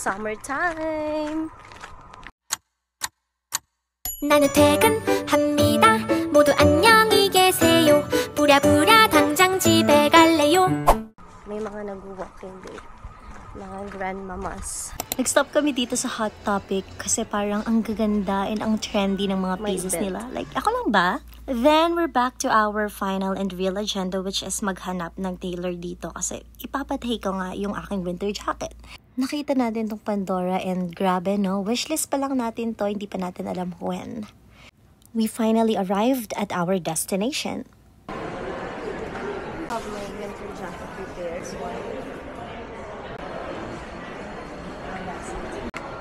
summertime. 나는 퇴근합니다. 모두 안녕히 계세요. 부랴부랴 당장 집에 갈래요. May mga nag-walking date. Mga grandmamas. Nag-stop kami dito sa Hot Topic kasi parang ang gaganda and ang trendy ng mga pieces nila. Like, ako lang ba? Then, we're back to our final and real agenda, which is maghanap ng tailor dito kasi ipapatay ko nga yung aking winter jacket. Nakita natin tong Pandora and grabe no, wishlist pa lang natin to, hindi pa natin alam when. We finally arrived at our destination. Have my winter jacket prepared. So,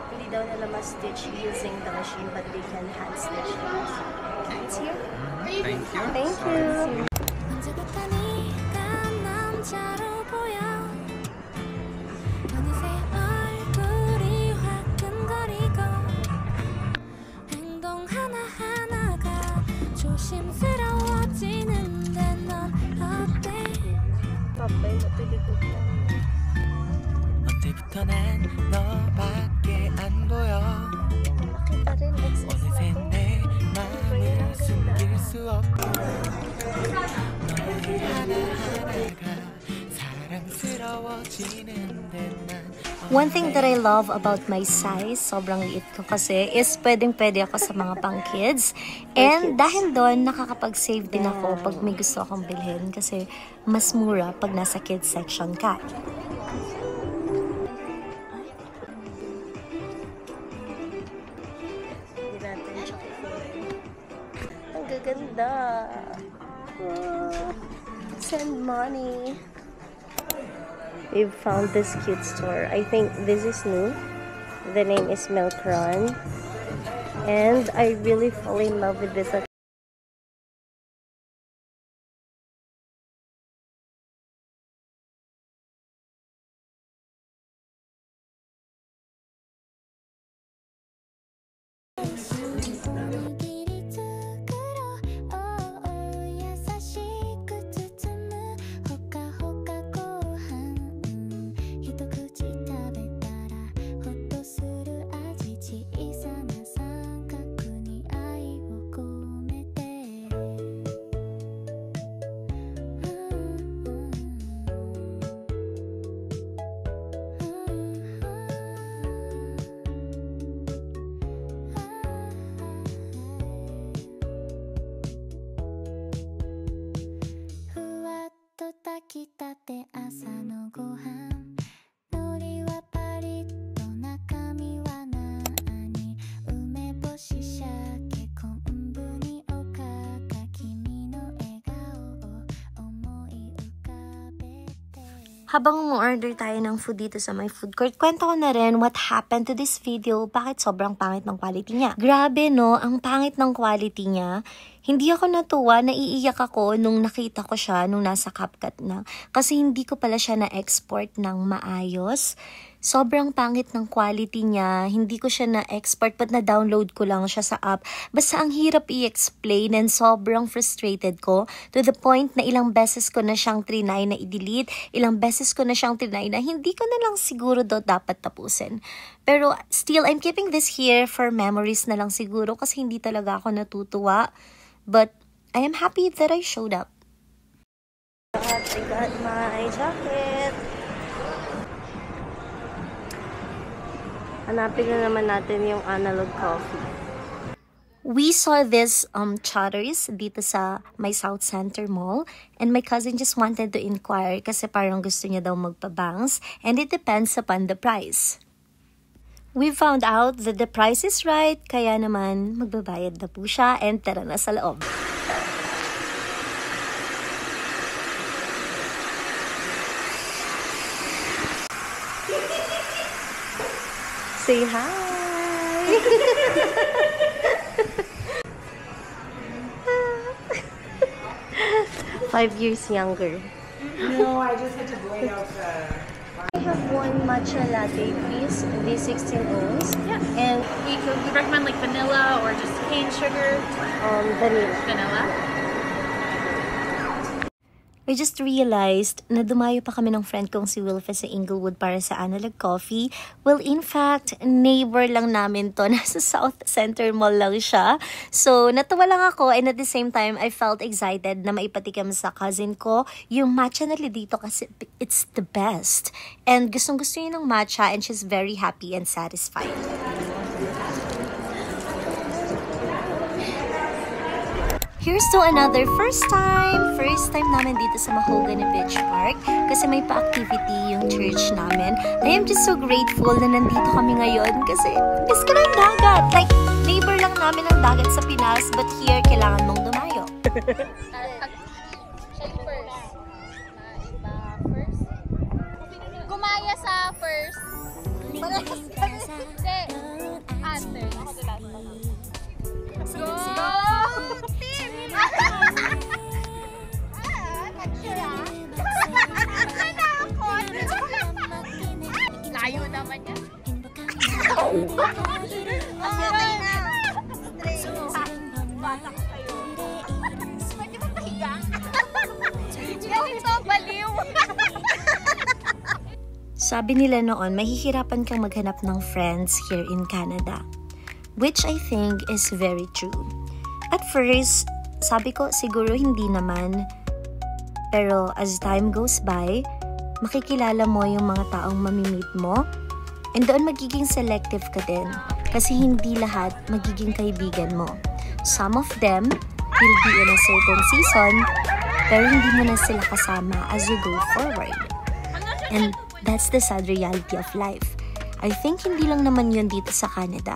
hindi daw nila ma-stitch using the machine, but they can hand stitch it. It's here. Thank you. Thank you. 언제부터 난 너밖에 안 보여 어느새 내 마음을 숨길 수 없고 너의 하나하나가 사랑스러워지는데 난 One thing that I love about my size, sobrang liit ko kasi, is pwedeng-pwede ako sa mga pang kids. And dahil doon, nakakapag-save din ako pag may gusto akong bilhin kasi mas mura pag nasa kids section ka. Ang gaganda. Send money. We've found this cute store. I think this is new. The name is Milk Run. And I really fall in love with this. Habang mo-order tayo ng food dito sa my food court, kwento ko na rin what happened to this video, bakit sobrang pangit ng quality niya. Grabe no, ang pangit ng quality niya. Hindi ako natuwa, naiiyak ako nung nakita ko siya nung nasa CapCut na. Kasi hindi ko pala siya na-export ng maayos. Sobrang pangit ng quality niya. Hindi ko siya na-export but na-download ko lang siya sa app. Basta ang hirap i-explain and sobrang frustrated ko to the point na ilang beses ko na siyang trinay na i-delete. Ilang beses ko na siyang trinay na hindi ko na lang siguro dapat tapusin. Pero still, I'm keeping this here for memories na lang siguro kasi hindi talaga ako natutuwa. But I am happy that I showed up. I got my jacket. Hanapin na naman natin yung analog coffee. We saw this chatters dito sa my South Center Mall and my cousin just wanted to inquire kasi parang gusto niya daw magpa-bangs and it depends upon the price. We found out that the price is right, kaya naman magbabayad na po siya and tara na sa loob. Say hi! 5 years younger. No, I just had to blade out the... I have one matcha latte, please. These 16 ounce. Yeah. And We recommend like vanilla or just cane sugar. vanilla. Vanilla. I just realized na dumayo pa kami ng friend kong si Wilfa sa Inglewood para sa Analog Coffee. Well, in fact, neighbor lang namin to. Nasa South Center Mall lang siya. So, natuwa lang ako and at the same time, I felt excited na maipatikim sa cousin ko yung matcha nila dito kasi it's the best. And gustong-gusto niya ng matcha and she's very happy and satisfied. Here's to another first time! First time namin dito sa Mahogany Beach Park kasi may pa-activity yung church namin. I am just so grateful na nandito kami ngayon kasi miss ko na yung dagat. Like, neighbor lang namin ang dagat sa Pinas but here, kailangan mong dumayo. Gumaya sa first. Hindi. After. Go! Layo naman yan. Sabi nila noon, mahihirapan kang maghanap ng friends here in Canada. Which I think is very true. At first, sabi ko siguro hindi naman. Pero as time goes by, makikilala mo yung mga taong mamimit mo. And doon magiging selective ka din. Kasi hindi lahat magiging kaibigan mo. Some of them will be in a certain season, pero hindi mo na sila kasama as you go forward. And that's the sad reality of life. I think hindi lang naman yun dito sa Canada.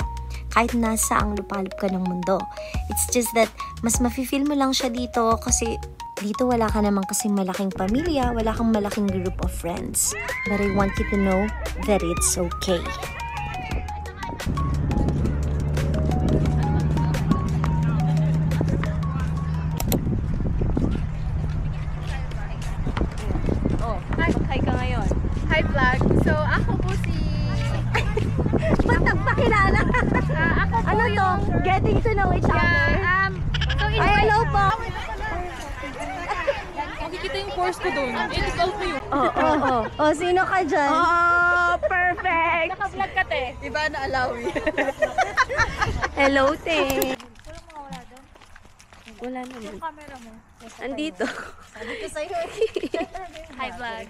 Kahit nasa ang lupalop ka ng mundo. It's just that mas mafe-feel mo lang siya dito kasi dito wala ka naman kasing malaking pamilya, wala kang malaking group of friends. But I want you to know that it's okay. Hi ka ngayon. Hi vlog. So ako po si... Ba't nagpakilala? Ako po Ano to? Getting to know each other? So Ay, hello po! Nakikita yung course ko doon. I-take out mo yun. Oh, sino ka dyan? Oh, perfect! Naka-vlog ka, te. Diba na-alawi? Hello, te! Wala naman. Yung camera mo. Andito. Sabi ko sa'yo. Hi vlog.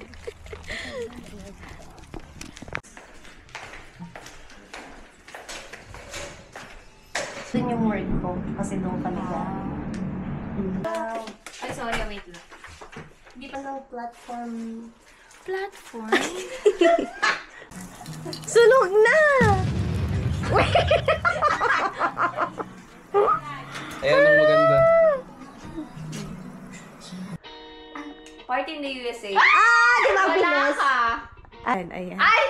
Doon yung work ko kasi doon kami Ay, sorry. Wait lang. Hindi pa ng platform. Platform? Sunog na! Ayan ang maganda. Party in the USA. Di ba Wala bilis? ka. Ayan. Ay!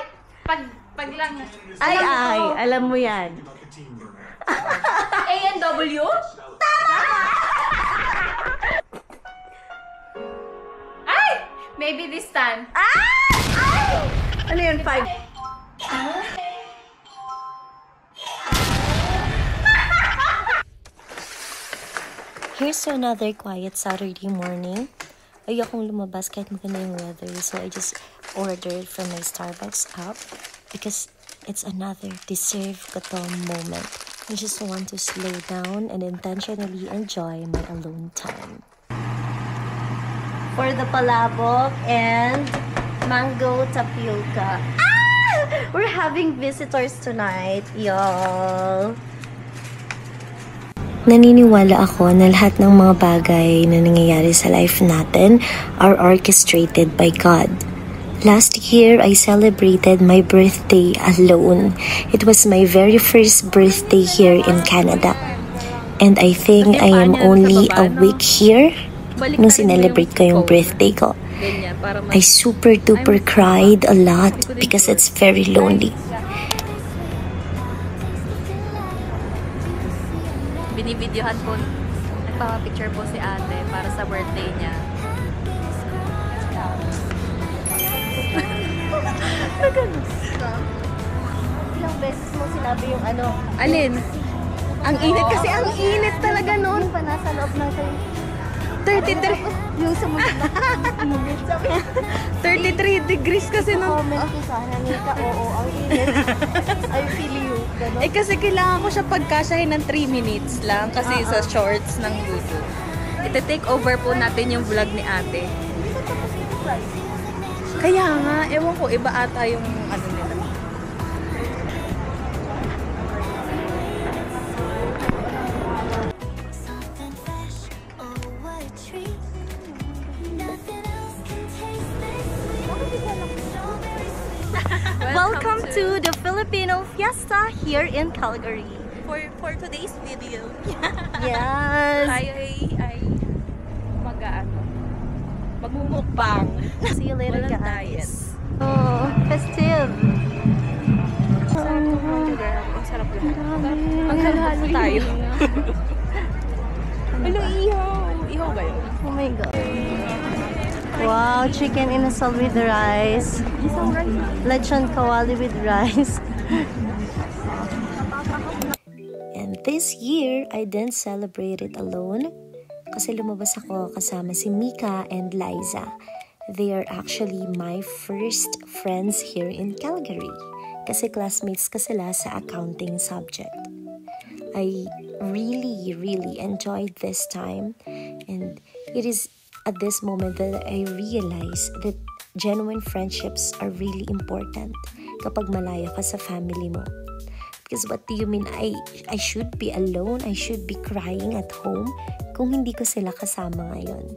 Pag lang. Ay, alam mo yan. A&W? Tama! Ay! Maybe this time. Ano yun, 5? Here's to another quiet Saturday morning. Ayokong lumabas kahit maganda yung weather. So I just ordered from my Starbucks app because it's another deserve ko to moment. I just want to slow down and intentionally enjoy my alone time. For the palabok and mango tapioca. We're having visitors tonight, y'all. Naniniwala ako na lahat ng mga bagay na nangyayari sa life natin are orchestrated by God. Last year, I celebrated my birthday alone. It was my very first birthday here in Canada. And I think I am only a week here nung sinelebrate ko yung birthday ko. I super duper cried a lot because it's very lonely. Binibidyohan po, nagpapapicture po si ate para sa birthday niya. Ilang beses mo sinabi yung ano? Alin? Ang init kasi ang init talaga noon. Pa nasa loob natin. 33. Yung sumunod na 33 degrees kasi nung... comment ko sana, Nika, oo, ang init. I feel you. Ganon. Eh kasi kailangan ko siya pagkasyahin ng 3 minutes lang kasi sa shorts ng YouTube. Ite-take over po natin yung vlog ni ate. Kaya nga, ewan ko, iba ata yung ano nila. Something fresh, oh what a treat. Nothing else can taste this sweet. Strawberry sweet. Welcome to the Filipino Fiesta here in Calgary. For today's video, Yes. ay magmumukbang. See you later, Walang guys. Oh, festive. Ang sarap lahat. Maghalo tayo. Hello, ihaw. Ihaw ba yun? Oh my God. Wow, chicken inasal with rice. Lechon kawali with rice. And this year, I didn't celebrate it alone kasi lumabas ako kasama si Mika and Liza. They are actually my first friends here in Calgary kasi classmates ka sila sa accounting subject. I really enjoyed this time, and it is at this moment that I realize that genuine friendships are really important kapag malayo ka sa family mo. Because what do you mean I should be alone? I should be crying at home kung hindi ko sila kasama ngayon.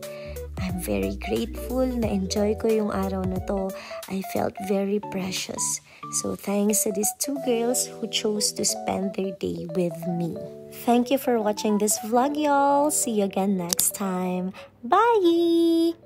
I'm very grateful na enjoy ko yung araw na to. I felt very precious. So thanks to these two girls who chose to spend their day with me. Thank you for watching this vlog, y'all. See you again next time. Bye!